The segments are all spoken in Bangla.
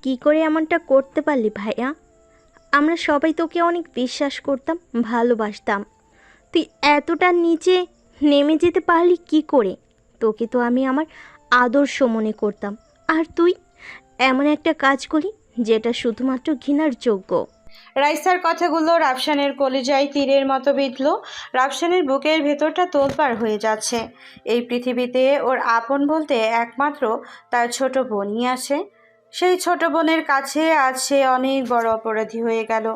কি করে এমনটা করতে পারলি ভাইয়া? আমরা সবাই তোকে অনেক বিশ্বাস করতাম, ভালোবাসতাম। তুই এতটা নিচে নেমে যেতে পারলি কি করে? তোকে তো আমি আমার আদর্শ মনে করতাম, আর তুই এমন একটা কাজ করলি যেটা শুধুমাত্র ঘৃণার যোগ্য। রাইসার কথাগুলো রাফসানের কলিজায় তীরের মতো বিঁধল। রাফসানের বুকের ভেতরটা তোলপাড় হয়ে যাচ্ছে। এই পৃথিবীতে ওর আপন বলতে একমাত্র তার ছোট বোনই আছে। সেই ছোট বোনের কাছে আজ সে অনেক বড় অপরাধী হয়ে গেল।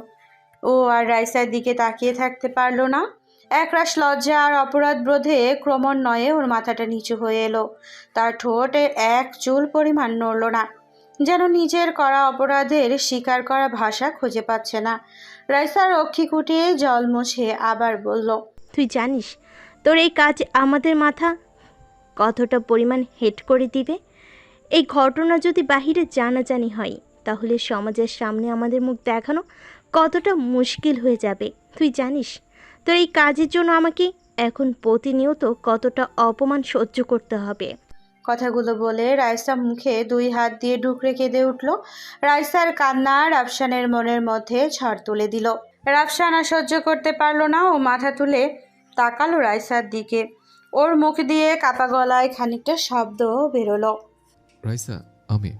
ও আর রাইসার দিকে তাকিয়ে থাকতে পারল না। একরাশ লজ্জা আর অপরাধ বোধে ক্রমান্বয়ে ওর মাথাটা নিচু হয়ে এলো। তার ঠোঁটের এক চুল পরিমাণ নড়ল না, যেন নিজের করা অপরাধের স্বীকার করা ভাষা খুঁজে পাচ্ছে না। রাইসা রক্ষী কুটিয়ে জল মুছে আবার বলল, তুই জানিস তোর এই কাজ আমাদের মাথা কতটা পরিমাণ হেট করে দিবে? এই ঘটনা যদি বাহিরে জানাজানি হয়, তাহলে সমাজের সামনে আমাদের মুখ দেখানো কতটা মুশকিল হয়ে যাবে। তুই জানিস তোর এই কাজের জন্য আমাকে এখন প্রতিনিয়ত কতটা অপমান সহ্য করতে হবে। কথাগুলো বলে রাইসা মুখে দুই হাত দিয়ে ঢুকরে কেঁদে উঠল। রাইসার কান্না রাফসানের মনের মধ্যে ঝড় তুলে দিল। রাফসান আর সহ্য করতে পারল না। ও মাথা তুলে তাকালো রাইসার দিকে। ওর মুখ দিয়ে কাপা গলায় খানিকটা শব্দ বেরোলো। রাইসা, আমি।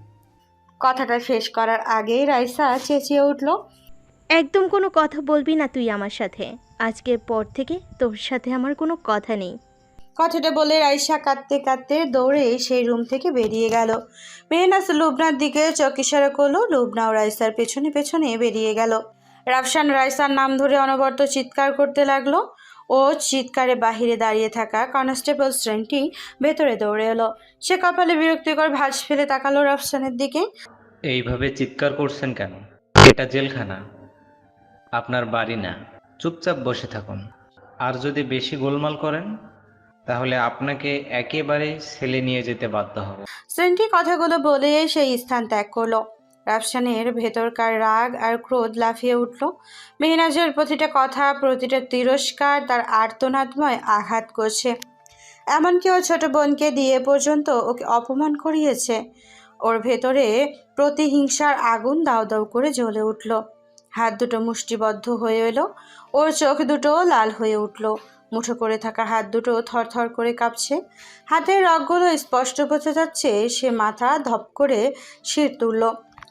কথাটা শেষ করার আগেই রাইসা চেঁচিয়ে উঠল, একদম কোনো কথা বলবি না তুই আমার সাথে। আজকের পর থেকে তোর সাথে আমার কোনো কথা নেই। কথাটা বলে রাইসা কাঁদতে কাঁদতে দৌড়ে সেই রুম থেকে বেরিয়ে গেল। মেহনাজ লুবনার দিকে চোখ ইশারা করলো। লুবনাও রাইসার পেছনে পেছনে বেরিয়ে গেল। রাফসান রাইসার নাম ধরে অনবরত চিৎকার করতে লাগলো। ও চিৎকারে বাহিরে দাঁড়িয়ে থাকা কনস্টেবল শ্রেণীটি ভেতরে দৌড়ে এলো। সে কপালে বিরক্তিকর ভাঁজ ফেলে তাকালো রাফসানের দিকে। এইভাবে চিৎকার করছেন কেন? এটা জেলখানা, আপনার বাড়ি না। চুপচাপ বসে থাকুন। আর যদি বেশি গোলমাল করেন তাহলে আপনাকে একেবারে ছেলে নিয়ে যেতে বাধ্য হব। শ্রেণীটি কথাগুলো বলে সেই স্থান ত্যাগ করলো। রাফসানের ভেতরকার রাগ আর ক্রোধ লাফিয়ে উঠল। মেহনাজের প্রতিটা কথা, প্রতিটা তিরস্কার তার আর্তনাদময় আঘাত করছে। এমনকি ও ছোট বোনকে দিয়ে পর্যন্ত ওকে অপমান করিয়েছে। ওর ভেতরে প্রতিহিংসার আগুন দাউ দাউ করে জ্বলে উঠল। হাত দুটো মুষ্টিবদ্ধ হয়ে এলো। ওর চোখ দুটো লাল হয়ে উঠল। মুঠো করে থাকা হাত দুটো থরথর করে কাঁপছে। হাতের রগগুলো স্পষ্ট বোঝা যাচ্ছে। সে মাথা ধপ করে শির তুলল।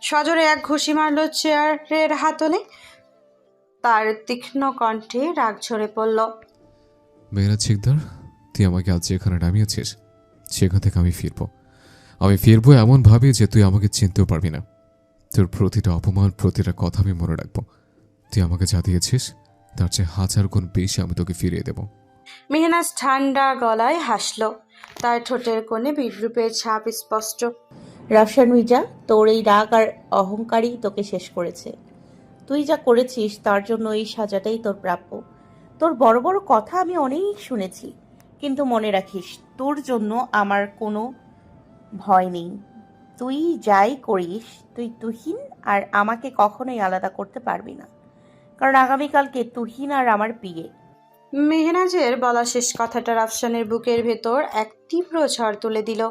সজোরে এক ঘুষি মারল চেয়ারের হাতলে। তার তীক্ষ্ণ কণ্ঠে রাগ ঝরে পড়ল। মেয়েরা শিকদার, তুই আমাকে আজ যেখানে নামিয়েছিস সেখান থেকে আমি ফিরবো এমনভাবে যে তুই আমাকে চিনতেও পারবি না। তোর প্রতিটা অপমান, প্রতিটা কথা আমি মনে রাখবো। তুই আমাকে যা দিয়েছিস তার চেয়ে 1000 গুণ বেশি আমি তোকে ফিরিয়ে দেব। মেহনাজ ঠান্ডা গলায় হাসল। তার ঠোঁটের কোণে বিদ্রুপের ছাপ স্পষ্ট। রাফসান মির্জা, তোর এই রাগ আর অহংকারই তোকে শেষ করেছে। তুই যা করেছিস তার জন্য এই সাজাটাই তোর প্রাপ্য। তোর বড় বড় কথা আমি অনেক শুনেছি, কিন্তু মনে রাখিস তোর জন্য আমার কোনো ভয় নেই। তুই যাই করিস, তুই তুহিন আর আমাকে কখনোই আলাদা করতে পারবি না, কারণ আগামীকালকে তুহিন আর আমার বিয়ে। মেহনাজের বলা শেষ কথাটা রাফসানের বুকের ভেতর এক তীব্র ঝড় তুলে দিল।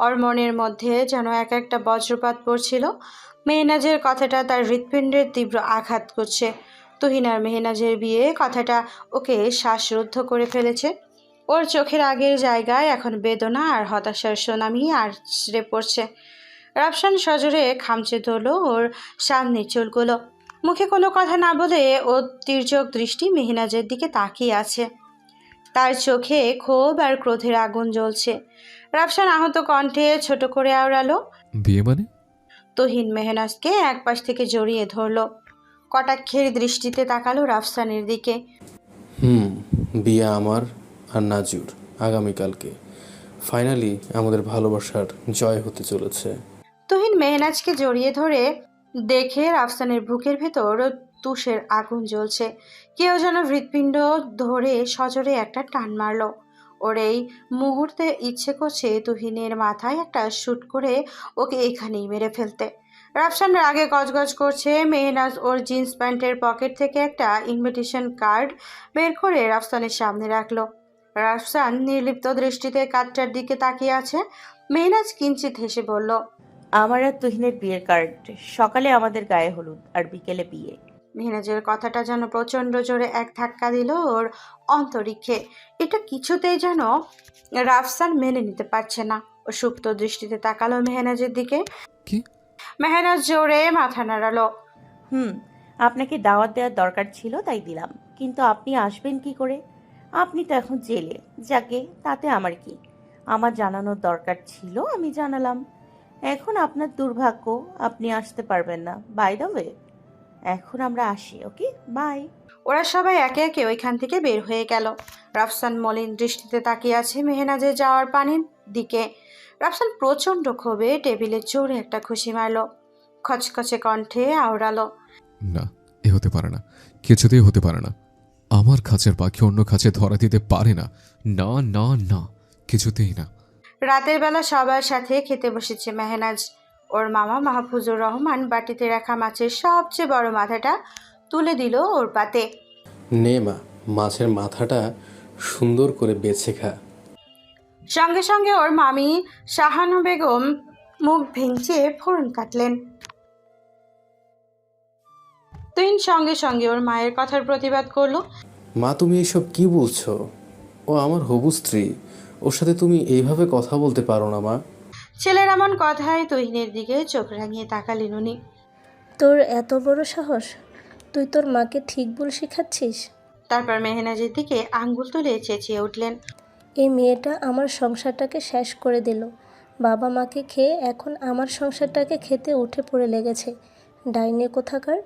ওর মনের মধ্যে যেন এক একটা বজ্রপাত পড়ছিল। মেহনাজের কথাটা তার হৃৎপিণ্ডের তীব্র আঘাত করছে। তুহিন আর মেহনাজের বিয়ে কথাটা ওকে শ্বাসরুদ্ধ করে ফেলেছে। ওর চোখের আগের জায়গায় এখন বেদনা আর হতাশার সুনামি আছড়ে পড়ছে। রাফসান সজোরে খামচে ধরল ওর সামনের চুলগুলো। মুখে কোনো কথা না বলে ও তির্যক দৃষ্টি মেহনাজের দিকে তাকিয়ে আছে। তার চোখে ক্ষোভ আর ক্রোধের আগুন জ্বলছে। রাফসান আহত কণ্ঠে ছোট করে আওড়ালো, বিয়ে মানে? তুহিন মেহনাজকে একপাশ থেকে জড়িয়ে ধরল। কটাক্ষের দৃষ্টিতে তাকালো রাফসানের দিকে। বিয়ে আমার আর নাজুর আগামীকালকে। ফাইনালি আমাদের ভালোবাসার জয় হতে চলেছে। তুহিন মেহনাজকে জড়িয়ে ধরে দেখে রাফসানের বুকের ভেতর তুষের আগুন জ্বলছে। কেউ যেন হৃৎপিণ্ড ধরে সজোরে একটা টান মারল। ওর এই মুহূর্তে ইচ্ছে করছে তুহিনের মাথায় একটা শুট করে ওকে এখানেই মেরে ফেলতে। রাফসান রাগে গজগজ করছে। মেহনাজ ওর জিন্স প্যান্টের পকেট থেকে একটা ইনভিটেশন কার্ড বের করে রাফসানের সামনে রাখলো। রাফসান নির্লিপ্ত দৃষ্টিতে কার্ডটার দিকে তাকিয়ে আছে। মেহনাজ কিঞ্চিত হেসে বলল, আমার আর তুহিনের বিয়ের কার্ড। সকালে আমাদের গায়ে হলুদ আর বিকেলে বিয়ে। মেহনাজের কথাটা যেন প্রচণ্ড জোরে এক ধাক্কা দিল ওর অন্তরিক্ষে। এটা কিছুতেই যেন রাফসান মেনে নিতে পারছে না। ও সুপ্ত দৃষ্টিতে তাকালো মেহনাজের দিকে। কি? মেহনাজ জোরে মাথা নাড়ালো। আপনাকে দাওয়াত দেওয়ার দরকার ছিল তাই দিলাম, কিন্তু আপনি আসবেন কি করে? আপনি তো এখন জেলে। যাকে, তাতে আমার কি? আমার জানানোর দরকার ছিল, আমি জানালাম। এখন আপনার দুর্ভাগ্য, আপনি আসতে পারবেন না। বাই দ্য ওয়ে, এখন আমরা আসি। ওকে, বাই। ওরা সবাই একে একে ওইখান থেকে বের হয়ে গেল। রাফসান মলিন দৃষ্টিতে তাকিয়ে আছে মেহনাজের যাওয়ার পানির দিকে। রাফসান প্রচণ্ড ক্ষোভে টেবিলে জোরে একটা খুশি মারল। খচখচে কণ্ঠে আওড়ালো। না, এ হতে পারে না, কিছুতেই হতে পারে না। আমার খাঁচের পাখি অন্য খাঁচে ধরা দিতে পারে না। না না না, কিছুতেই না। রাতের বেলা সবার সাথে খেতে বসেছে মেহনাজ। ওর মামা মাহফুজুর রহমান বাটিতে রাখা মাছের সবচেয়ে বড় মাথাটা তুলে দিল ওর পাতে। নে মা, মাছের মাথাটা সুন্দর করে বেছে খা। সঙ্গে সঙ্গে ওর মামি শাহানা বেগম মুখ ভেঙচে ফোড়ন কাটলেন। তুহিন সঙ্গে সঙ্গে ওর মায়ের কথার প্রতিবাদ করলো। মা, তুমি এসব কি বলছো? ও আমার হবু স্ত্রী, ওর সাথে তুমি এইভাবে কথা বলতে পারো না মা। ছেলের এমন কথায় তুহিনের দিকে চোখ রাঙিয়ে তাকালেন উনি। তোর এত বড় সাহস, তুই তোর মাকে ঠিক ভুল শেখাচ্ছিস? তারপর মেহনাজের দিকে আঙ্গুল তুলে চেঁচিয়ে উঠলেন। এই মেয়েটা আমার সংসারটাকে শেষ করে দিল। বাবা মাকে খেয়ে এখন আমার সংসারটাকে খেতে উঠে পড়ে লেগেছে। ডাইনে কোথাকার।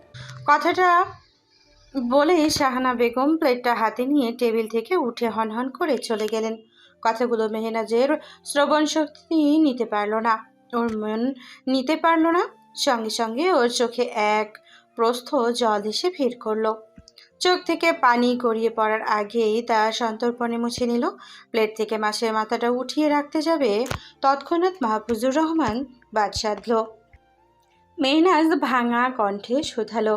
কথাটা বলেই শাহানা বেগম প্লেটটা হাতে নিয়ে টেবিল থেকে উঠে হনহন করে চলে গেলেন। কথাগুলো মেহনাজের শ্রবণ শক্তি নিতে পারল না, ওর মন নিতে পারল না। সঙ্গে সঙ্গে ওর চোখে এক প্রস্থ জল এসে ভিড় করলো। চোখ থেকে পানি গড়িয়ে পড়ার আগেই তা সন্তর্পণে মুছে নিল। প্লেট থেকে মাছের মাথাটা উঠিয়ে রাখতে যাবে, তৎক্ষণাৎ মাহফুজুর রহমান বাদ সাধল। মেহনাজ ভাঙা কণ্ঠে শুধালো।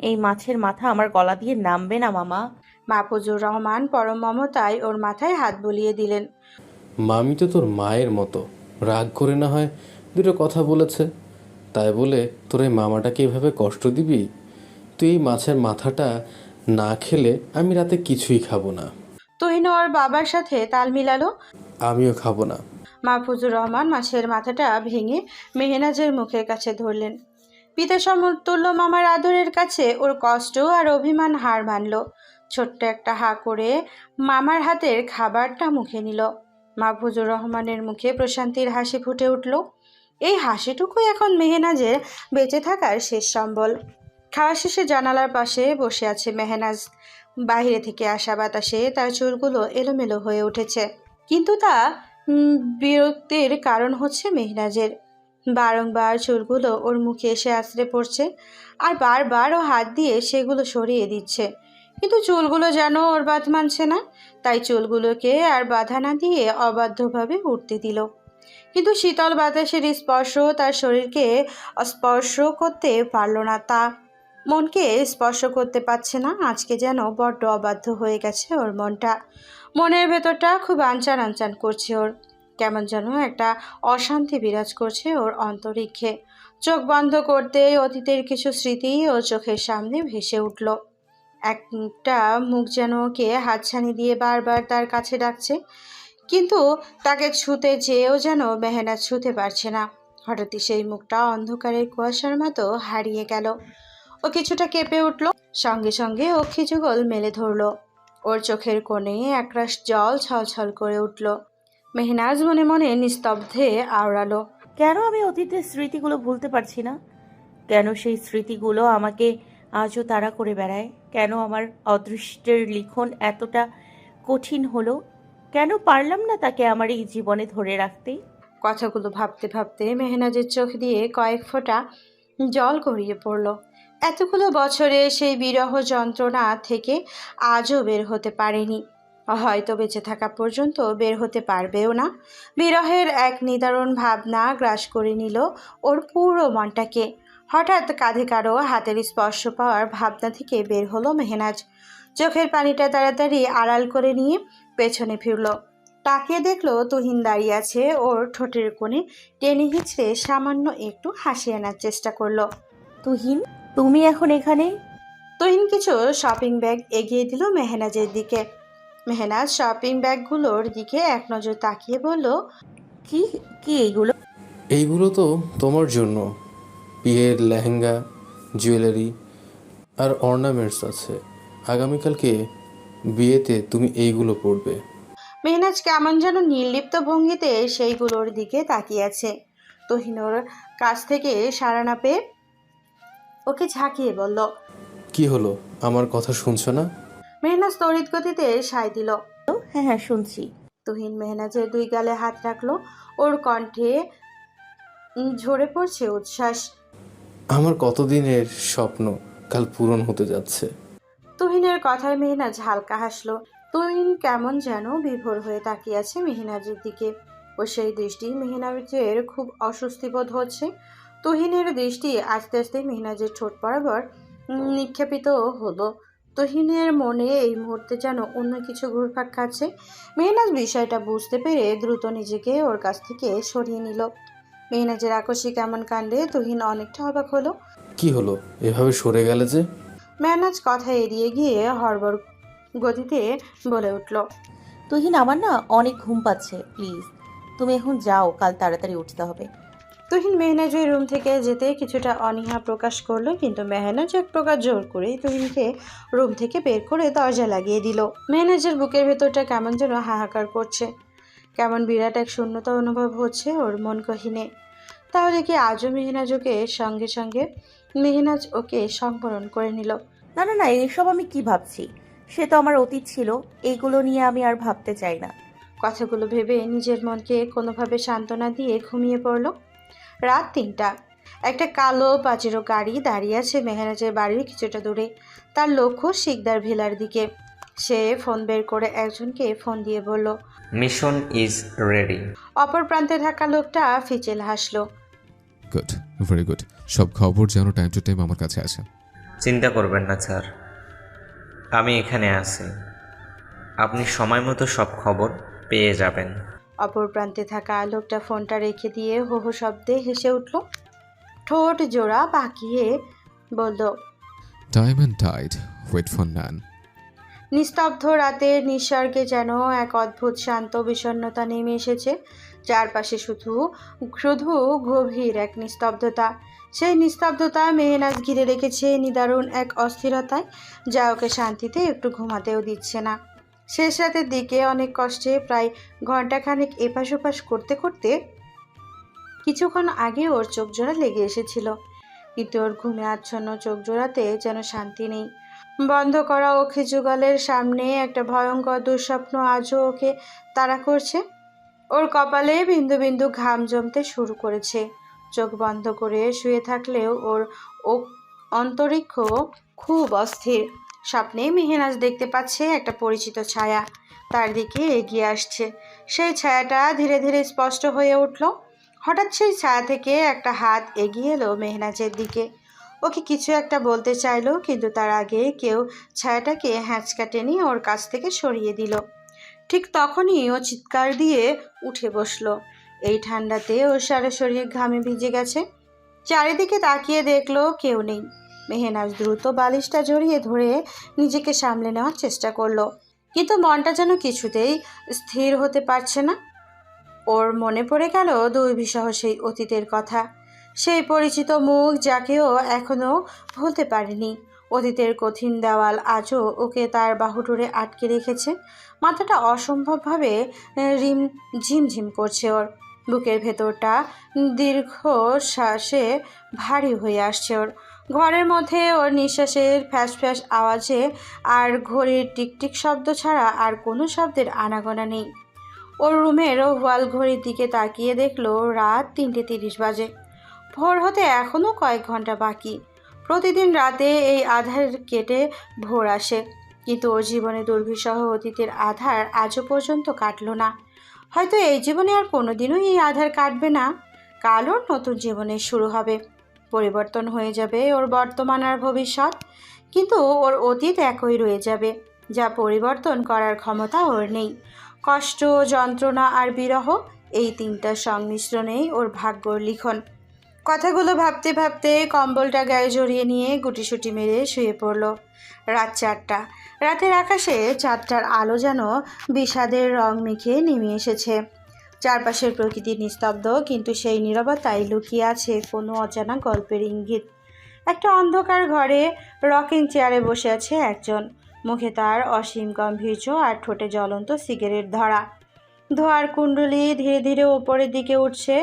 এই মাছের মাথা আমার গলা দিয়ে নামবে না মামা। মাহফুজুর রহমান পরম মমতায় ওর মাথায় হাত বুলিয়ে দিলেন। মামি তো তোর মায়ের মতো, রাগ করে না হয় দুটো কথা বলেছে, তাই বলে তোর এই মামাটাকে এভাবে কষ্ট দিবি? তুই এই মাছের মাথাটা না খেলে আমি রাতে কিছুই খাবো না। তুহিন ওর বাবার সাথে তাল মিলালো। আমিও খাবো না। মাহফুজুর রহমান মাছের মাথাটা ভেঙে মেহনাজের মুখের কাছে ধরলেন। পিতা সমতুল্য মামার আদরের কাছে ওর কষ্ট আর অভিমান হার মানল। ছোট্ট একটা হা করে মামার হাতের খাবারটা মুখে নিল। মাহফুজুর রহমানের মুখে প্রশান্তির হাসি ফুটে উঠল। এই হাসিটুকুই এখন মেহনাজের বেঁচে থাকার শেষ সম্বল। খাওয়া শেষে জানালার পাশে বসে আছে মেহনাজ। বাইরে থেকে আসা বাতাসে তার চুলগুলো এলোমেলো হয়ে উঠেছে, কিন্তু তা বিরক্তির কারণ হচ্ছে মেহনাজের। বারংবার চুলগুলো ওর মুখে এসে আছড়ে পড়ছে, আর বারবার ও হাত দিয়ে সেগুলো সরিয়ে দিচ্ছে, কিন্তু চুলগুলো যেন ওর বাদ মানছে না। তাই চুলগুলোকে আর বাধা না দিয়ে অবাধ্যভাবে উঠতে দিল। কিন্তু শীতল বাতাসের স্পর্শ তার শরীরকে স্পর্শ করতে পারল না, তা মনকে স্পর্শ করতে পারছে না। আজকে যেন বড্ড অবাধ্য হয়ে গেছে ওর মনটা। মনের ভেতরটা খুব আনচান আনচান করছে ওর। কেমন যেন একটা অশান্তি বিরাজ করছে ওর অন্তরিক্ষে। চোখ বন্ধ করতেই অতীতের কিছু স্মৃতি ও চোখের সামনে ভেসে উঠল। একটা মুখ যেন ওকে হাতছানি দিয়ে বারবার তার কাছে ডাকছে, কিন্তু তাকে ছুতে চেয়েও যেন মেহনাজ ছুতে পারছে না। হঠাৎই সেই মুখটা অন্ধকারের কুয়াশার মতো হারিয়ে গেল। ও কিছুটা কেঁপে উঠল, সঙ্গে সঙ্গে অক্ষি যুগল মেলে ধরল। ওর চোখের কোণে একরাশ জল ছলছল করে উঠল। মেহনাজ মনে মনে নিস্তব্ধে আওড়ালো। কেন আমি অতীতের স্মৃতিগুলো ভুলতে পারছি না? কেন সেই স্মৃতিগুলো আমাকে আজও তাড়া করে বেড়ায়? কেন আমার অদৃষ্টের লিখন এতটা কঠিন হলো? কেন পারলাম না তাকে আমার এই জীবনে ধরে রাখতে? কথাগুলো ভাবতে ভাবতে মেহনাজের চোখ দিয়ে কয়েক ফোঁটা জল গড়িয়ে পড়ল। এতগুলো বছরে সেই বিরহ যন্ত্রণা থেকে আজও বের হতে পারেনি, হয়তো বেঁচে থাকা পর্যন্ত বের হতে পারবেও না। বিরহের এক নিদারুণ ভাবনা গ্রাস করে নিল ওর পুরো মনটাকে। হঠাৎ কাঁধে কারো হাতের স্পর্শ পাওয়ার ভাবনা থেকে বের হলো মেহনাজ। চোখের পানিটা তাড়াতাড়ি আড়াল করে নিয়ে পেছনে ফিরল। তাকিয়ে দেখলো তুহিন দাঁড়িয়ে আছে। ওর ঠোঁটের কোণে টেনে হিঁচড়ে সামান্য একটু হাসি আনার চেষ্টা করলো। তুহিন, তুমি এখন এখানে? তুহিন কিছু শপিং ব্যাগ এগিয়ে দিল মেহনাজের দিকে। মেহনাজ শপিং ব্যাগগুলোর দিকে এক নজর তাকিয়ে বলল, কি কি এইগুলো? এইগুলো তো তোমার জন্য। বিয়ের লেহেঙ্গা, জুয়েলারি আর অর্নামেন্টস আছে। আগামীকালকে বিয়েতে তুমি এইগুলো পরবে। মেহনাজ কেমন যেন নির্লিপ্ত ভঙ্গিতে সেইগুলোর দিকে তাকিয়ে আছে। তুহিন ওর কাছ থেকে সাড়া না পেয়ে ওকে ঝাঁকিয়ে বলল, কি হলো, আমার কথা শুনছো না? মেহনাজ তড়িৎ গতিতে সায় দিল। হ্যাঁ হ্যাঁ, শুনছি। তুহিন মেহনাজের দুই গালে হাত রাখলো। ওর কণ্ঠে ঝরে পড়ছে উচ্ছ্বাস। আমার কতদিনের স্বপ্ন কাল পূরণ হতে যাচ্ছে। তুহিনের কথায় মেহনাজ হালকা হাসলো। তুহিন কেমন যেন বিভোর হয়ে তাকিয়ে আছে মেহনাজের দিকে। ও সেই দৃষ্টি মেহনাজের খুব অস্বস্তি বোধ হচ্ছে। তুহিনের দৃষ্টি আস্তে আস্তে মেহনাজের ঠোঁট বরাবর নিক্ষেপিত হলো। তুহিনের মনে এই মুহূর্তে যেন অন্য কিছু ঘুরপাক খাচ্ছে। মেহনাজ বিষয়টা বুঝতে পেরে দ্রুত নিজেকে ওর কাছ থেকে সরিয়ে নিল। মেহনাজের আকস্মিক এমন কাণ্ডে তুহিন অনেকটা অবাক হলো। কি হলো, এভাবে সরে গেলে যে? মেহনাজ কথা এড়িয়ে গিয়ে হড়বড় গতিতে বলে উঠল, তুহিন, আমার না অনেক ঘুম পাচ্ছে, প্লিজ তুমি এখন যাও, কাল তাড়াতাড়ি উঠতে হবে। তুহিন মেহনাজের রুম থেকে যেতে কিছুটা অনীহা প্রকাশ করলো, কিন্তু মেহনাজ এক প্রকার জোর করেই তুহিনকে রুম থেকে বের করে দরজা লাগিয়ে দিল। মেহনাজের বুকের ভেতরটা কেমন যেন হাহাকার করছে। কেমন বিরাট এক শূন্যতা অনুভব হচ্ছে ওর মন কহিনে। তাহলে কি আজও মেহনাজ ওকে সংবরণ করে নিল? না না না, এইসব আমি কি ভাবছি, সে তো আমার অতীত ছিল, এইগুলো নিয়ে আমি আর ভাবতে চাই না। কথাগুলো ভেবে নিজের মনকে কোনোভাবে সান্ত্বনা দিয়ে ঘুমিয়ে পড়ল। রাত ৩টা। একটা কালো পাজেরো গাড়ি দাঁড়িয়ে আছে মেহনাজের বাড়ির কিছুটা দূরে। তার লক্ষ্য শিকদার ভিলার দিকে। সে ফোন বের করে একজনকে ফোন দিয়ে বলল, মিশন ইজ রেডি। অপর প্রান্তে থাকা লোকটা ফিচেল হাসলো। Good, very good. সব খবর যেন টাইম টু টাইম আমার কাছে আসে। চিন্তা করবেন না স্যার, আমি এখানে আছি। আপনি সময় মতো সব খবর পেয়ে যাবেন। অপর প্রান্তে থাকা লোকটা ফোনটা রেখে দিয়ে হো হো শব্দে হেসে উঠল। ঠোঁট জোড়া বাঁকিয়ে বলল, time and tide, wait for none. নিস্তব্ধ রাতের নিঃসর্গে যেন এক অদ্ভুত শান্ত বিষণ্ণতা নেমে এসেছে। চারপাশে শুধু শুধু গভীর এক নিস্তব্ধতা। সেই নিস্তব্ধতা মেহনাজ ঘিরে রেখেছে নিদারুণ এক অস্থিরতায়, যা ওকে শান্তিতে একটু ঘুমাতেও দিচ্ছে না। শেষ রাতের দিকে অনেক কষ্টে প্রায় ঘন্টাখানেক এপাশ ওপাশ করতে করতে কিছুক্ষণ আগে ওর চোখ জোড়া লেগে এসেছিল, কিন্তু ওর ঘুমে আচ্ছন্ন চোখ জোড়াতে যেন শান্তি নেই। বন্ধ করা ওকে যুগলের সামনে একটা ভয়ঙ্কর দুঃস্বপ্ন আজও ওকে তাড়া করছে। ওর কপালে বিন্দু বিন্দু ঘাম জমতে শুরু করেছে। চোখ বন্ধ করে শুয়ে থাকলেও ওর অন্তরিক্ষ খুব অস্থির। স্বপ্নে মেহনাজ দেখতে পাচ্ছে একটা পরিচিত ছায়া তার দিকে এগিয়ে আসছে। সেই ছায়াটা ধীরে ধীরে স্পষ্ট হয়ে উঠল। হঠাৎ সেই ছায়া থেকে একটা হাত এগিয়ে এলো মেহনাজের দিকে। ওকে কিছু একটা বলতে চাইলো, কিন্তু তার আগে কেউ ছায়াটাকে হ্যাঁচকা টেনে ওর কাছ থেকে সরিয়ে দিল। ঠিক তখনই ও চিৎকার দিয়ে উঠে বসলো। এই ঠান্ডাতে ওর সারা শরীর ঘামে ভিজে গেছে। চারিদিকে তাকিয়ে দেখলো কেউ নেই। মেহনাজ দ্রুত বালিশটা জড়িয়ে ধরে নিজেকে সামলে নেওয়ার চেষ্টা করলো, কিন্তু মনটা যেন কিছুতেই স্থির হতে পারছে না। ওর মনে পড়ে গেল দুর্বিষহ সেই অতীতের কথা, সেই পরিচিত মুখ যাকে ও এখনো ভুলতে পারেনি। অতীতের কঠিন দেওয়াল আজও ওকে তার বাহুডোরে আটকে রেখেছে। মাথাটা অসম্ভবভাবে ঝিমঝিম করছে ওর। বুকের ভেতরটা দীর্ঘ শ্বাসে ভারী হয়ে আসছে ওর। ঘরের মধ্যে ওর নিঃশ্বাসের ফ্যাস ফ্যাস আওয়াজে আর ঘড়ির টিকটিক শব্দ ছাড়া আর কোনো শব্দের আনাগোনা নেই। ওর রুমের ওয়াল ঘড়ির দিকে তাকিয়ে দেখলো রাত 3:30 বাজে। ভোর হতে এখনও কয়েক ঘন্টা বাকি। প্রতিদিন রাতে এই আধার কেটে ভোর আসে, কিন্তু ওর জীবনে দুর্বিষহ অতীতের আধার আজও পর্যন্ত কাটলো না। হয়তো এই জীবনে আর কোনোদিনও এই আধার কাটবে না। কাল ওর নতুন জীবনের শুরু হবে। পরিবর্তন হয়ে যাবে ওর বর্তমান আর ভবিষ্যৎ, কিন্তু ওর অতীত একই রয়ে যাবে, যা পরিবর্তন করার ক্ষমতা ওর নেই। কষ্ট, যন্ত্রণা আর বিরহ, এই তিনটার সংমিশ্রণেই ওর ভাগ্যর লিখন। কথাগুলো ভাবতে ভাবতে কম্বলটা গায়ে জড়িয়ে নিয়ে গুটিসুটি মেরে শুয়ে পড়ল। রাত 4টা। রাতের আকাশে চাঁদটার আলো যেন বিষাদের রং মেখে নেমে এসেছে। চারপাশের প্রকৃতি নিস্তব্ধ, কিন্তু সেই নীরবতায় লুকিয়ে আছে কোনো অজানা গল্পের ইঙ্গিত। একটা অন্ধকার ঘরে রকিং চেয়ারে বসে আছে একজন। মুখে তার অসীম গাম্ভীর্য আর ঠোঁটে জ্বলন্ত সিগারেট ধরা। ধোঁয়ার কুণ্ডলী ধীরে ধীরে ওপরের দিকে উঠছে।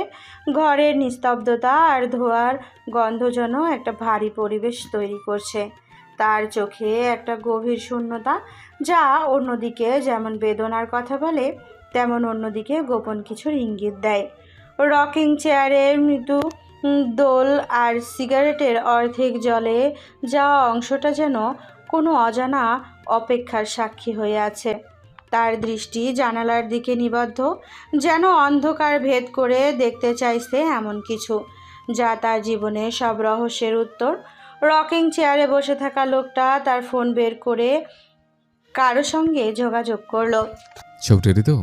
ঘরের নিস্তব্ধতা আর ধোঁয়ার গন্ধ যেন একটা ভারী পরিবেশ তৈরি করছে। তার চোখে একটা গভীর শূন্যতা, যা অন্যদিকে যেমন বেদনার কথা বলে, তেমন অন্যদিকে গোপন কিছুর ইঙ্গিত দেয়। রকিং চেয়ারের মৃদু দোল আর সিগারেটের অর্ধেক জলে যাওয়া অংশটা যেন কোনো অজানা অপেক্ষার সাক্ষী হয়ে আছে। তার দৃষ্টি জানালার দিকে নিবদ্ধ, যেন অন্ধকার ভেদ করে দেখতে চাইছে এমন কিছু, যা তার জীবনের সব রহস্যের উত্তর। রকিং চেয়ারে বসে থাকা লোকটা তার ফোন বের করে কারো সঙ্গে যোগাযোগ করলো। সব রেডি তো?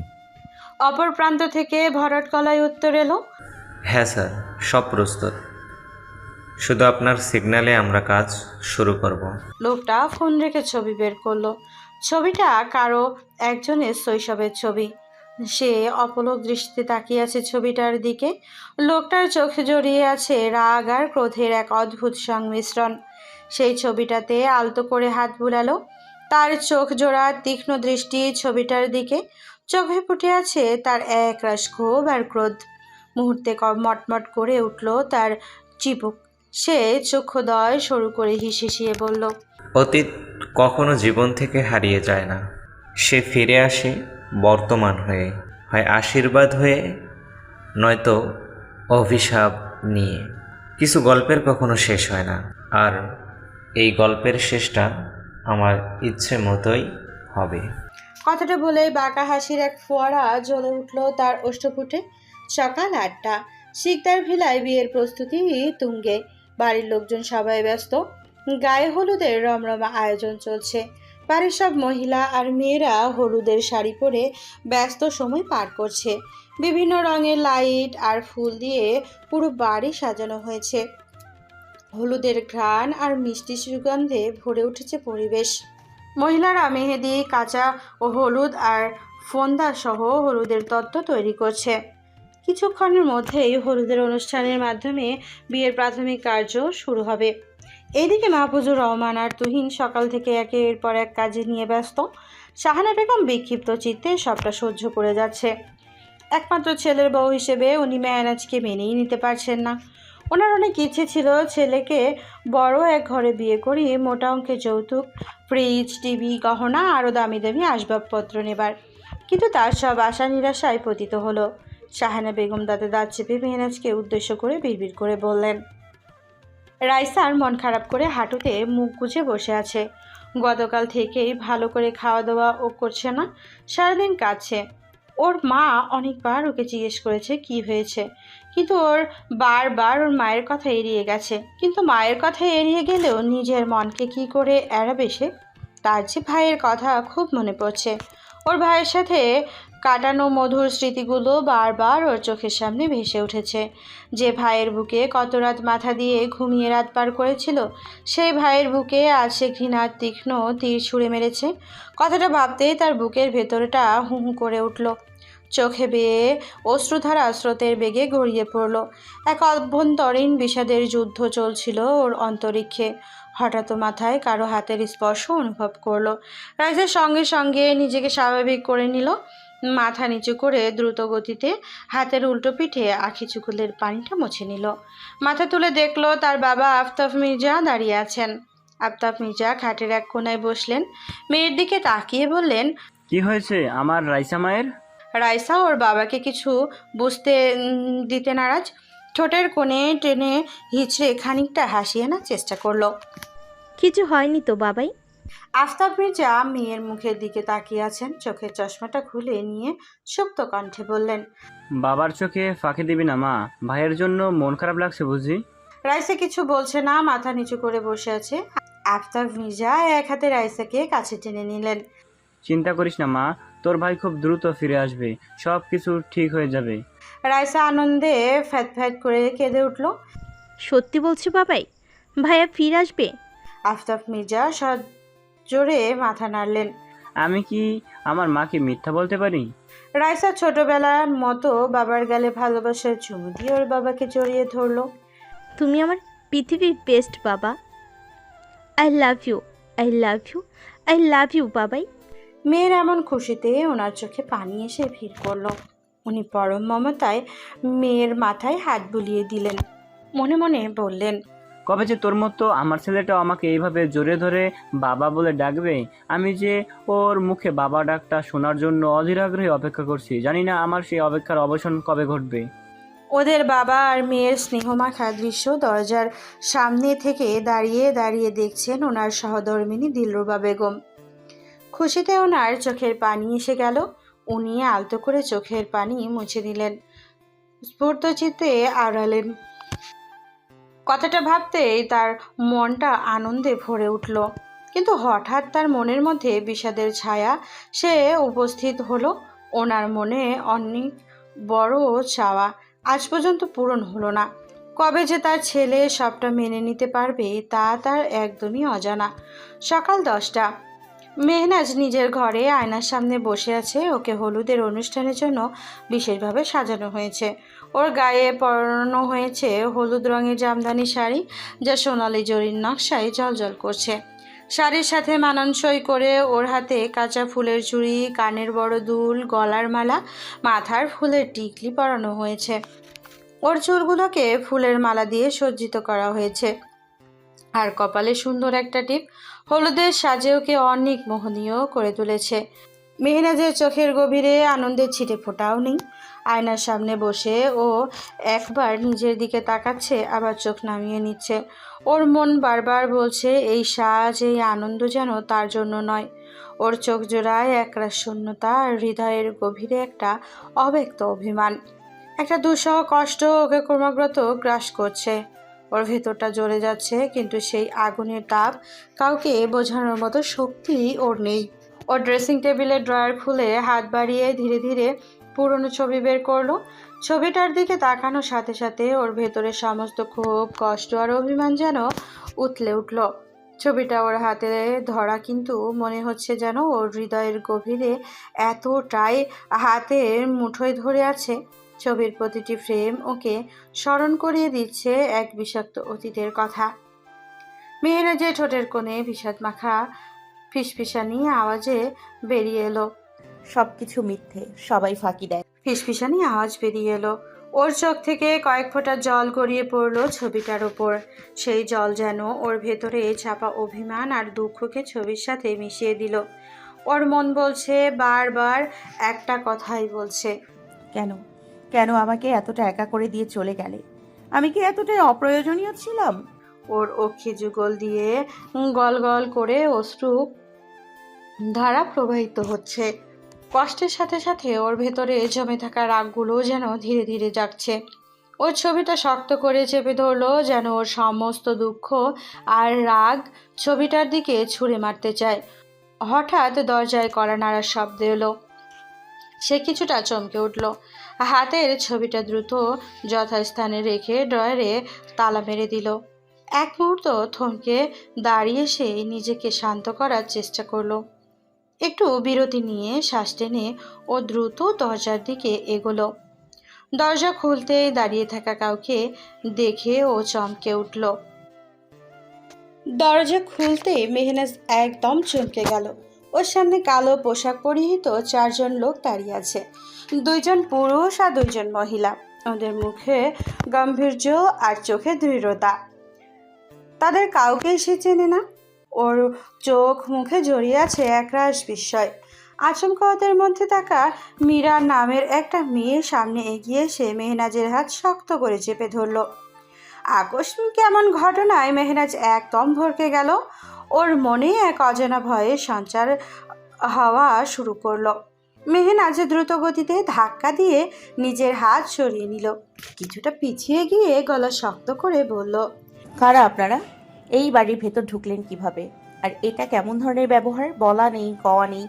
অপর প্রান্ত থেকে ভরাট গলায় উত্তর এলো, হ্যাঁ স্যার, সব প্রস্তুত, শুধু আপনার সিগন্যালে আমরা কাজ শুরু করব। লোকটা ফোন রেখে ছবি বের করলো। ছবিটা কারো একজনের শৈশবের ছবি। সে অপলক দৃষ্টিতে তাকিয়ে আছে ছবিটার দিকে। লোকটার চোখে জড়িয়ে আছে রাগ আর ক্রোধের এক অদ্ভুত সংমিশ্রণ। সেই ছবিটাতে আলতো করে হাত বুলালো। তার চোখ জোড়া তীক্ষ্ণ দৃষ্টি ছবিটার দিকে। চোখে ফুটে আছে তার একরাশ ক্ষোভ আর ক্রোধ। মুহূর্তে মটমট করে উঠল তার চিবুক। সে চক্ষুদয় সরু করে হিসিয়ে বলল, অতীত কখনো জীবন থেকে হারিয়ে যায় না, সে ফিরে আসে বর্তমান হয়ে, হয় আশীর্বাদ হয়ে, নয়তো অভিশাপ নিয়ে। কিছু গল্পের কখনো শেষ হয় না, আর এই গল্পের শেষটা আমার ইচ্ছে মতোই হবে। কথাটা বলেই বাঁকা হাসির এক ফোয়ারা জ্বলে উঠল তার ওষ্ঠপুটে। সকাল 8টা। শিকদার ভিলায় বিয়ের প্রস্তুতি তুঙ্গে। বাড়ির লোকজন সবাই ব্যস্ত। গায়ে হলুদের রমরমা আয়োজন চলছে। বাড়ির সব মহিলা আর মেয়েরা হলুদের শাড়ি পরে ব্যস্ত সময় পার করছে। বিভিন্ন রঙের লাইট আর ফুল দিয়ে পুরো বাড়ি সাজানো হয়েছে। হলুদের ঘ্রাণ আর মিষ্টি সুগন্ধে ভরে উঠেছে পরিবেশ। মহিলারা মেহেদি, কাঁচা ও হলুদ আর ফোন্দা সহ হলুদের তত্ত্ব তৈরি করছে। কিছুক্ষণের মধ্যেই হলুদের অনুষ্ঠানের মাধ্যমে বিয়ের প্রাথমিক কার্য শুরু হবে। এইদিকে মাহফুজুর রহমান আর তুহিন সকাল থেকে একের পর এক কাজে নিয়ে ব্যস্ত। শাহানা বেগম বিক্ষিপ্ত চিত্তে সবটা সহ্য করে যাচ্ছে। একমাত্র ছেলের বউ হিসেবে উনি মেহনাজকে মেনেই নিতে পারছেন না। ওনার অনেক ইচ্ছে ছিল ছেলেকে বড় এক ঘরে বিয়ে করিয়ে মোটা অঙ্কের যৌতুক, ফ্রিজ, টিভি, গহনা আরও দামি দামি আসবাবপত্র নেবার, কিন্তু তার সব আশা নিরাশায় পতিত হলো। শাহানা বেগম দাঁতে দাঁত চেপে মেহনাজকে উদ্দেশ্য করে বিড়বিড় করে বললেন, রাইসার মন খারাপ করে হাঁটুতে মুখ গুজে বসে আছে। গতকাল থেকেই ভালো করে খাওয়া দাওয়া ও করছে না, সারাদিন কাঁদছে। ওর মা অনেকবার ওকে জিজ্ঞেস করেছে কি হয়েছে, কিন্তু ওর বারবার ওর মায়ের কথা এড়িয়ে গেছে। কিন্তু মায়ের কথা এড়িয়ে গেলেও নিজের মনকে কি করে এড়াবে সে? তার যে ভাইয়ের কথা খুব মনে পড়ছে। ওর ভাইয়ের সাথে কাটানো মধুর স্মৃতিগুলো বারবার ওর চোখের সামনে ভেসে উঠেছে। যে ভাইয়ের বুকে কত রাত মাথা দিয়ে ঘুমিয়ে রাত পার করেছিল, সেই ভাইয়ের বুকে আজ সে ঘৃণার তীক্ষ্ণ তীর ছুঁড়ে মেরেছে। কথাটা ভাবতেই তার বুকের ভেতরটা হু হু করে উঠল। চোখে বেয়ে অশ্রুধারা স্রোতের বেগে গড়িয়ে পড়ল। এক অভ্যন্তরীণ বিষাদের যুদ্ধ চলছিল ওর অন্তরিক্ষে। হঠাৎ মাথায় কারো হাতের স্পর্শ অনুভব করলো। রাইসার সঙ্গে সঙ্গে নিজেকে স্বাভাবিক করে নিল। মাথা নিচু করে দ্রুত গতিতে হাতের উল্টো পিঠে আখি চুকুলের পানিটা মুছে নিল। মাথা তুলে দেখলো তার বাবা আফতাব মির্জা দাঁড়িয়ে আছেন। আফতাব মির্জা খাটের এক কোনায় বসলেন। মেয়ের দিকে তাকিয়ে বললেন, কি হয়েছে আমার রাইসা মায়ের? রাইসা ওর বাবাকে কিছু বুঝতে দিতে নারাজ। ঠোঁটের কোণে টেনে হিচড়ে খানিকটা হাসি আনার চেষ্টা করলো। কিছু হয়নি তো বাবাই? আফতাব মির্জা মেয়ের মুখের দিকে তাকিয়ে আছেন। চোখের চশমাটা খুলে নিয়ে সুপ্ত কণ্ঠে বললেন, বাবার চোখে ফাঁকি দিবি না মা, ভাইয়ের জন্য মন খারাপ লাগছে বুঝি? রাইসা কিছু বলছে না, মাথা নিচু করে বসে আছে। আফতাব মির্জা এক হাতে রাইসাকে কাছে টেনে নিলেন। চিন্তা করিস না মা, তোর ভাই খুব দ্রুত ফিরে আসবে, সব কিছু ঠিক হয়ে যাবে। রাইসা আনন্দে ফ্যাট ফ্যাট করে কেঁদে উঠল। সত্যি বলছি বাবাই, ভাইয়া ফিরে আসবে? আফতাব মির্জা জোরে মাথা নাড়লেন। আমি কি আমার মাকে মিথ্যা বলতে পারি? রাইসা ছোটবেলার মতো বাবার গালে ভালোবাসার চুমু দিয়ে ওর বাবাকে জড়িয়ে ধরলো। তুমি আমার পৃথিবীর বেস্ট বাবা। I love you, I love you, I love you বাবাই। মেয়ের এমন খুশিতে ওনার চোখে পানি এসে ভিড় করলো। উনি পরম মমতায় মেয়ের মাথায় হাত বুলিয়ে দিলেন। মনে মনে বললেন, কবে যে তোর মতো আমার ছেলেটাও আমাকে এইভাবে জড়িয়ে ধরে বাবা বলে ডাকবে। আমি যে ওর মুখে বাবা ডাকটা শোনার জন্য অধীর আগ্রহে অপেক্ষা করছি। জানি না আমার সেই অপেক্ষার অবসান কবে ঘটবে। ওদের বাবা আর মেয়ের স্নেহমাখা দৃশ্য দরজার সামনে থেকে দাঁড়িয়ে দাঁড়িয়ে দেখছেন ওনার সহধর্মিণী দিলরুবা বেগম। খুশিতে ওনার চোখের পানি এসে গেল। উনি আলতো করে চোখের পানি মুছে দিলেন, স্ফূর্ত চিত্তে আওড়ালেন। কথাটা ভাবতেই তার মনটা আনন্দে ভরে উঠল। কিন্তু হঠাৎ তার মনের মধ্যে বিষাদের ছায়া সে উপস্থিত হলো। ওনার মনে অনেক বড় চাওয়া আজ পর্যন্ত পূরণ হলো না। কবে যে তার ছেলে সবটা মেনে নিতে পারবে তা তার একদমই অজানা। সকাল 10টা। মেহনাজ নিজের ঘরে আয়নার সামনে বসে আছে। ওকে হলুদের অনুষ্ঠানের জন্য বিশেষভাবে সাজানো হয়েছে। ওর গায়ে পরানো হয়েছে হলুদ রঙের জামদানি শাড়ি, যা সোনালি জরির নকশায় জ্বলজ্বল করছে। শাড়ির সাথে মানানসই করে ওর হাতে কাঁচা ফুলের চুড়ি, কানের বড় দুল, গলার মালা, মাথার ফুলের টিকলি পরানো হয়েছে। ওর চুলগুলোকে ফুলের মালা দিয়ে সজ্জিত করা হয়েছে, আর কপালে সুন্দর একটা টিপ। হলুদের সাজে ওকে অনেক মোহনীয় করে তুলেছে। মেহনাজের চোখের গভীরে আনন্দের ছিটে ফোটাও নেই। আয়নার সামনে বসে ও একবার নিজের দিকে তাকাচ্ছে, আবার চোখ নামিয়ে নিচ্ছে। ওর মন বারবার বলছে এই সাজ, এই আনন্দ যেন তার জন্য নয়। ওর চোখ জোড়ায় একরাশ শূন্যতা আর হৃদয়ের গভীরে একটা অব্যক্ত অভিমান, একটা দুঃসহ কষ্ট ওকে ক্রমাগত গ্রাস করছে। ওর ভেতরটা জ্বলে যাচ্ছে, কিন্তু সেই আগুনের তাপ কাউকে বোঝানোর মতো শক্তি ওর নেই। ওর ড্রেসিং টেবিলের ড্রয়ার খুলে হাত বাড়িয়ে ধীরে ধীরে পুরনো ছবি বের করলো। ছবিটার দিকে তাকানোর সাথে সাথে ওর ভেতরের সমস্ত ক্ষোভ, কষ্ট আর অভিমান যেন উথলে উঠল। ছবিটা ওর হাতে ধরা, কিন্তু মনে হচ্ছে যেন ওর হৃদয়ের গভীরে এতটাই হাতের মুঠোয় ধরে আছে। ছবির প্রতিটি ফ্রেম ওকে স্মরণ করিয়ে দিচ্ছে এক বিষাক্ত অতীতের কথা। মেহনাজের ঠোঁটের কোণে বিষাদ মাখা ফিসফিসানি আওয়াজে বেরিয়ে এলো। সব কিছু মিথ্যে, সবাই ফাঁকি দেয়। ফিসফিসানি আওয়াজ বেরিয়ে এলো। ওর চোখ থেকে কয়েক ফোঁটা জল গড়িয়ে পড়লো ছবিটার ওপর। সেই জল যেন ওর ভেতরে চাপা অভিমান আর দুঃখকে ছবির সাথে মিশিয়ে দিল। ওর মন বলছে, বারবার একটা কথাই বলছে, কেন কেন আমাকে এতটা একা করে দিয়ে চলে গেলে? আমি কি এতটাই অপ্রয়োজনীয় ছিলাম? ওর অক্ষি যুগল দিয়ে গল গল করে অশ্রু ধারা প্রবাহিত হচ্ছে। কষ্টের সাথে সাথে ওর ভেতরে জমে থাকা রাগগুলো যেন ধীরে ধীরে জাগছে। ওর ছবিটা শক্ত করে চেপে ধরলো, যেন ওর সমস্ত দুঃখ আর রাগ ছবিটার দিকে ছুঁড়ে মারতে চায়। হঠাৎ দরজায় কড়া নাড়ার শব্দ এলো। সে কিছুটা চমকে উঠল। হাতের ছবিটা দ্রুত যথাস্থানে রেখে ড্রয়ারে তালা মেরে দিল। এক মুহূর্ত থমকে দাঁড়িয়ে সে নিজেকে শান্ত করার চেষ্টা করলো। একটু বিরতি নিয়ে শ্বাস টেনে ও দ্রুত দরজার দিকে এগোলো। দরজা খুলতেই দাঁড়িয়ে থাকা কাউকে দেখে ও চমকে উঠল। দরজা খুলতে মেহনাজ একদম চমকে গেল। ওর সামনে কালো পোশাক পরিহিত 4 জন লোক দাঁড়িয়ে আছে। 2 জন পুরুষ আর 2 জন মহিলা। ওদের মুখে গাম্ভীর্য আর চোখে দৃঢ়তা। তাদের কাউকেই সে চেনে না। ওর চোখ মুখে জড়িয়ে আছে একরাশ বিস্ময়। আচমকা ওদের মধ্যে থাকা মীরা নামের একটা মেয়ের সামনে এগিয়ে এসে মেহনাজের হাত শক্ত করে চেপে ধরল। আকস্মিক এমন ঘটনায় মেহনাজ একদম ভরকে গেল। ওর মনে এক অজানা ভয়ের সঞ্চার হওয়া শুরু করলো। মেহনাজ দ্রুত গতিতে ধাক্কা দিয়ে নিজের হাত সরিয়ে নিল। কিছুটা পিছিয়ে গিয়ে গলা শক্ত করে বলল, কারা আপনারা? এই বাড়ির ভেতর ঢুকলেন কিভাবে? আর এটা কেমন ধরনের ব্যবহার? বলা নেই, কওয়া নেই,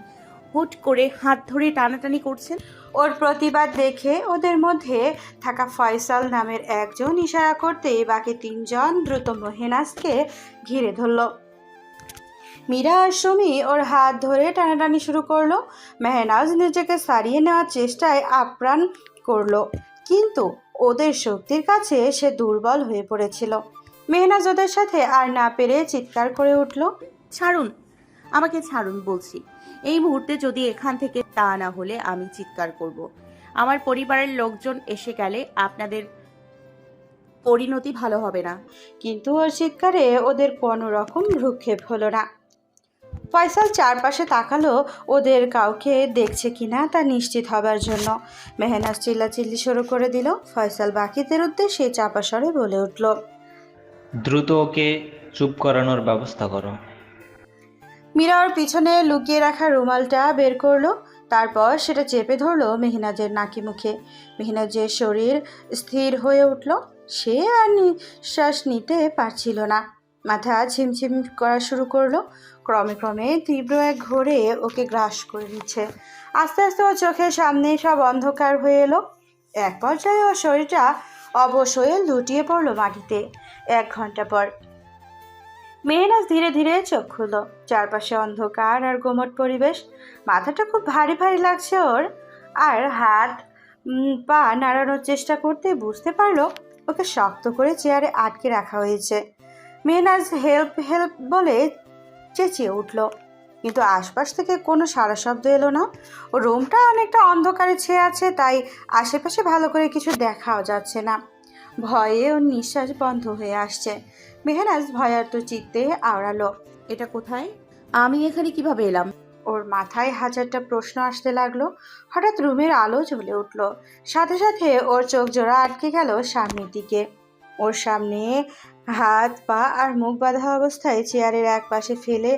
হুট করে হাত ধরে টানাটানি করছেন? ওর প্রতিবাদ দেখে ওদের মধ্যে থাকা ফয়সাল নামের একজন ইশারা করতে বাকি তিনজন দ্রুত মেহনাজকে ঘিরে ধরল। মীরা আর সুমি ওর হাত ধরে টানাটানি শুরু করলো। মেহনাজ নিজেকে সারিয়ে নেওয়ার চেষ্টায় আপ্রাণ করলো, কিন্তু ওদের শক্তির কাছে সে দুর্বল হয়ে পড়েছিল। মেহনাজ ওদের সাথে আর না পেরে চিৎকার করে উঠল। ছাড়ুন, আমাকে ছাড়ুন বলছি। এই মুহূর্তে যদি এখান থেকে তা না হলে আমি চিৎকার করব। আমার পরিবারের লোকজন এসে গেলে আপনাদের পরিণতি ভালো হবে না। কিন্তু ওর চিৎকারে ওদের কোনো রকম ভ্রুক্ষেপ হলো না। ফয়সাল চারপাশে তাকালো ওদের কাউকে দেখছে কিনা তা নিশ্চিত হবার জন্য। মেহনাজ চিল্লাচিল্লি শুরু করে দিল। ফয়সাল বাকিদের উদ্দেশ্যে চাপা স্বরে বলে উঠল, দ্রুত ওকে চুপ করানোর ব্যবস্থা করো। মীরা ওর পিছনে লুকিয়ে রাখা রুমালটা বের করলো, তারপর সেটা চেপে ধরলো মেহনাজের নাকি মুখে। মেহনাজের শরীর স্থির হয়ে উঠল, সে আর নিঃশ্বাস নিতে পারছিল না। মাথা ঝিমঝিম করা শুরু করলো। ক্রমে ক্রমে তীব্র এক ঘোরে ওকে গ্রাস করে নিচ্ছে। আস্তে আস্তে ওর চোখের সামনে সব অন্ধকার হয়ে এলো। এক পর্যায়ে ওর শরীরটা অবশ হয়ে লুটিয়ে পড়লো মাটিতে। 1 ঘন্টা পর মেহনাজ ধীরে ধীরে চোখ খুলল। চারপাশে অন্ধকার আর গোমট পরিবেশ। মাথাটা খুব ভারী ভারী লাগছে ওর, আর হাত পা নাড়ানোর চেষ্টা করতে বুঝতে পারলো ওকে শক্ত করে চেয়ারে আটকে রাখা হয়েছে। মেহনাজ হেল্প হেল্প বলে চেঁচিয়ে উঠল, কিন্তু আশপাশ থেকে কোনো সাড়া শব্দ এলো না। ও রুমটা অনেকটা অন্ধকারে ছেয়ে আছে, তাই আশেপাশে ভালো করে কিছু দেখাও যাচ্ছে না। ভয়ে ওর নিঃশ্বাস বন্ধ হয়ে আসছে। মেহনাজ ভয়ার্ত চিত্তে আওড়ালো, এটা কোথায়? আমি এখানে কিভাবে এলাম? ওর মাথায় হাজারটা প্রশ্ন আসতে লাগলো। হঠাৎ রুমের আলো জ্বলে উঠল, সাথে সাথে ওর চোখ জোড়া আটকে গেল সামনের দিকে। ওর সামনে হাত পা আর মুখ বাঁধা অবস্থায় চেয়ারের এক পাশে ফেলে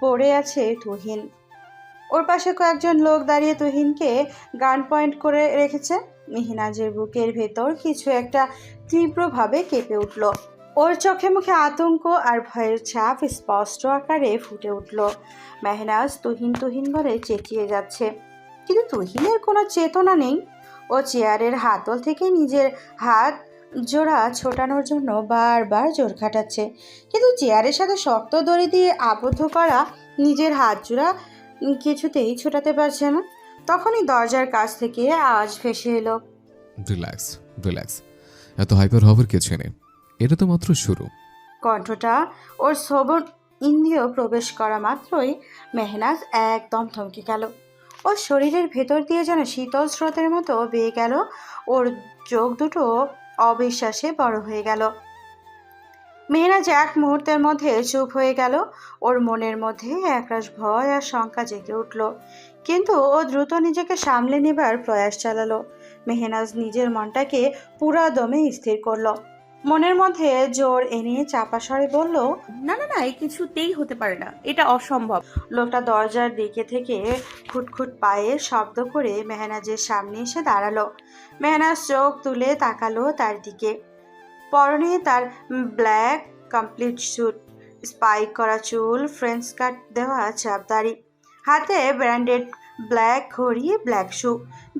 পড়ে আছে তুহিন। ওর পাশে কয়েকজন লোক দাঁড়িয়ে তুহিনকে গান পয়েন্ট করে রেখেছে। মেহনাজের বুকের ভেতর কিছু একটা তীব্রভাবে কেঁপে উঠল। ওর চোখে মুখে আতঙ্ক আর ভয়ের ছাপ স্পষ্ট আকারে ফুটে উঠল। মেহনাজ তুহিন তুহিন বলে চেঁচিয়ে যাচ্ছে, কিন্তু তুহিনের কোনো চেতনা নেই। ও চেয়ারের হাতল থেকে নিজের হাত জোড়া ছোটানোর জন্য বারবার জোর খাটাচ্ছে, কিন্তু চেয়ারের সাথে শক্ত দড়ি দিয়ে আবদ্ধ করা নিজের হাত জোড়া কিছুতেই ছোটাতে পারছে না। তখনই দরজার কাছ থেকে আওয়াজ ভেসে এলো, রিল্যাক্স রিল্যাক্স, এত হাইপার হবার কিছু নেই, এটা তো মাত্র শুরু। কণ্ঠটা ওর শ্রবণ ইন্দ্রিয় প্রবেশ করা মাত্রই মেহনাজ একদম থমকে গেল। ওর শরীরের ভেতর দিয়ে যেন শীতল স্রোতের মতো বেয়ে গেল। ওর চোখ দুটো অবিশ্বাসে বড় হয়ে গেল। মেহনাজ এক মুহূর্তের মধ্যে চুপ হয়ে গেল। ওর মনের মধ্যে একরাশ ভয় আর শঙ্কা জেগে উঠল, কিন্তু ও দ্রুত নিজেকে সামলে নেবার প্রয়াস চালালো। মেহনাজ নিজের মনটাকে পুরা দমে স্থির করলো। মনের মধ্যে জোর এনে চাপা স্বরে বলল, না না না, এই কিছুতেই হতে পারে না, এটা অসম্ভব। লোকটা দরজার দিকে থেকে খুটখুট পায়ে শব্দ করে মেহনাজের সামনে এসে দাঁড়ালো। মেহনাজ চোখ তুলে তাকালো তার দিকে। পরনে তার ব্ল্যাক কমপ্লিট স্যুট, স্পাইক করা চুল, ফ্রেঞ্চ কাট দেওয়া চাপদাড়ি, হাতে ব্র্যান্ডেড ব্ল্যাক ঘড়ি, ব্ল্যাক শু,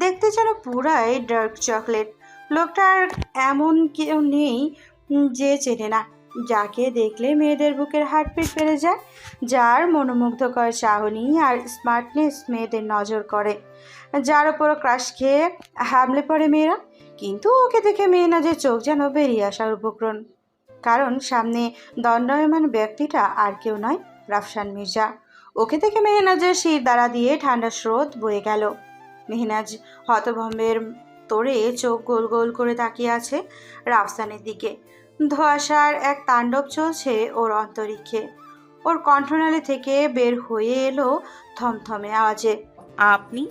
দেখতে যেন পুরাই ডার্ক চকলেট। লোকটার এমন কেউ নেই যে চেনে না, যাকে দেখলে মেয়েদের বুকের হার্টবিট বেড়ে যায়, যার মনোমুগ্ধকর চাহনি আর স্মার্টনেস মেয়েদের নজর করে, যার ওপর ক্রাশ খেয়ে হামলে পড়ে মেয়েরা। কিন্তু ওকে দেখে মেহনাজের চোখ যেন বেরিয়ে আসার উপক্রম, কারণ সামনে দণ্ডায়মান ব্যক্তিটা আর কেউ নয়, রাফসান মির্জা। ওকে দেখে মেহনাজের শির দ্বারা দিয়ে ঠান্ডা স্রোত বয়ে গেল। মেহনাজ হতভম্বের তোড়ে চোখ গোল গোল করে তাকিয়ে আছে রাফসানের দিকে। ধোঁয়াশার এক তাণ্ডব চলছে ওর অন্তরিক্ষে। ওর কণ্ঠনালী থেকে বের হয়ে এলো থমথমে আওয়াজে, আপনি?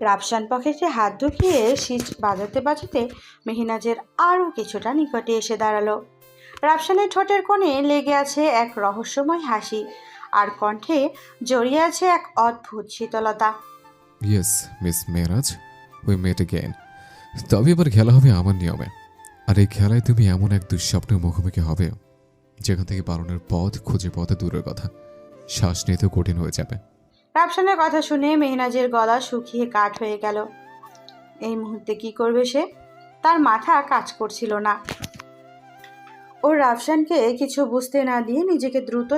রাফসান পকেটে হাত ঢুকিয়ে শীষ বাজাতে বাজাতে মেহনাজের আরও কিছুটা নিকটে এসে দাঁড়ালো। রাফসানের ঠোঁটের কোণে লেগে আছে এক রহস্যময় হাসি, আর কণ্ঠে জড়িয়ে আছে এক অদ্ভুত শীতলতা। Yes Miss Mehraj, we met again. তবে এবার খেলা হবে আমার নিয়মে, আর এই খেলায় তুমি এমন এক দুঃস্বপ্নের মুখোমুখি হবে যেখান থেকে পালানোর পথ খুঁজে পাওয়া দূরের কথা, শ্বাস নিতেও কঠিন হয়ে যাবে। রাফসানের কথা শুনে মেহনাজের গলা শুকিয়ে কাঠ হয়ে গেল। এই মুহূর্তে কি করবে সে? তার মাথা কাজ করছিল না। ও রাফসানকে কিছু বুঝতে না দিয়ে নিজেকে দ্রুত